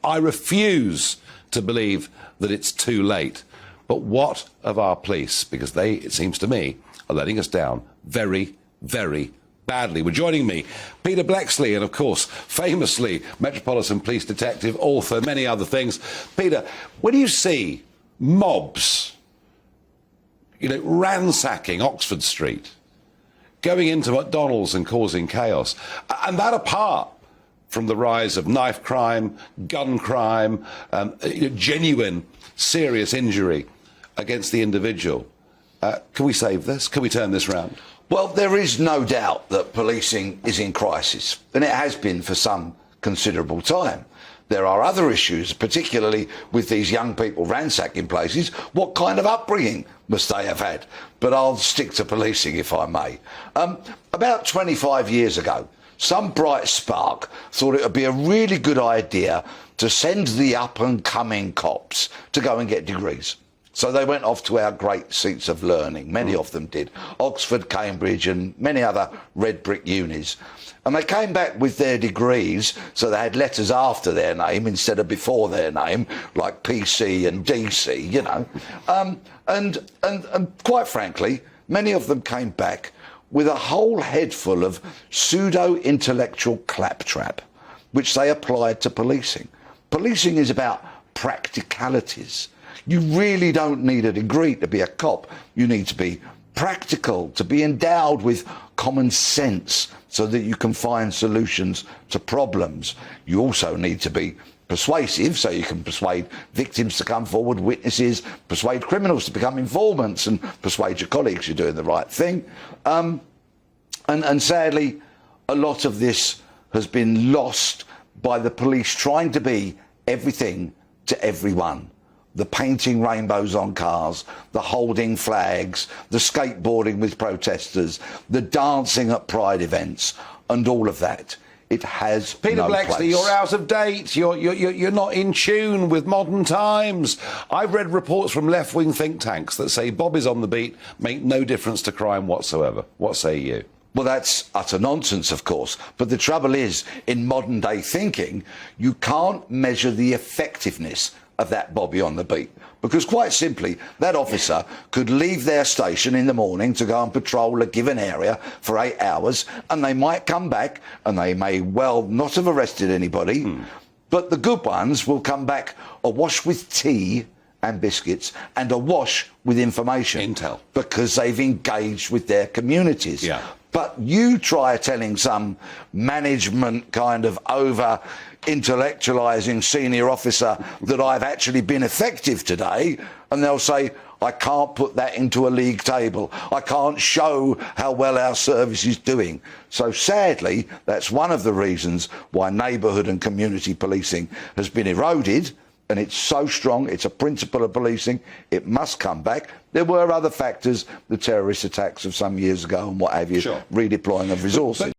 I refuse to believe that it's too late. But what of our police? Because they, it seems to me, are letting us down very, very badly. Well, joining me, Peter Bleksley, and of course, famously Metropolitan Police Detective, author, many other things. Peter, when you see mobs, ransacking Oxford Street, going into McDonald's and causing chaos, and that apart from the rise of knife crime, gun crime, genuine serious injury against the individual, can we save this? Can we turn this round? Well, there is no doubt that policing is in crisis, and it has been for some considerable time. There are other issues, particularly with these young people ransacking places. What kind of upbringing must they have had? But I'll stick to policing, if I may. About 25 years ago, some bright spark thought it would be a really good idea to send the up-and-coming cops to go and get degrees. So they went off to our great seats of learning. Many of them did. Oxford, Cambridge and many other red brick unis. And they came back with their degrees, so they had letters after their name instead of before their name, like PC and DC, And quite frankly, many of them came back with a whole head full of pseudo-intellectual claptrap, which they applied to policing. Policing is about practicalities. You really don't need a degree to be a cop. You need to be practical, to be endowed with common sense so that you can find solutions to problems. You also need to be persuasive, so you can persuade victims to come forward, witnesses, persuade criminals to become informants, and persuade your colleagues you're doing the right thing. And sadly, a lot of this has been lost by the police trying to be everything to everyone. The painting rainbows on cars, the holding flags, the skateboarding with protesters, the dancing at pride events, and all of that. It has Peter no Bleksley, place. you're out of date. You're not in tune with modern times. I've read reports from left-wing think tanks that say bobbies on the beat make no difference to crime whatsoever. What say you? Well, that's utter nonsense, of course. But the trouble is, in modern-day thinking, you can't measure the effectiveness of that bobby on the beat. Because quite simply, that officer could leave their station in the morning to go and patrol a given area for 8 hours, and they might come back, and they may well not have arrested anybody, but the good ones will come back awash with tea and biscuits and awash with information. Intel. Because they've engaged with their communities. Yeah. But you try telling some management kind of over-intellectualising senior officer that I've actually been effective today, and they'll say, I can't put that into a league table. I can't show how well our service is doing. So sadly, that's one of the reasons why neighbourhood and community policing has been eroded. And it's so strong, it's a principle of policing, it must come back. There were other factors, the terrorist attacks of some years ago and what have you, Sure. redeploying of resources.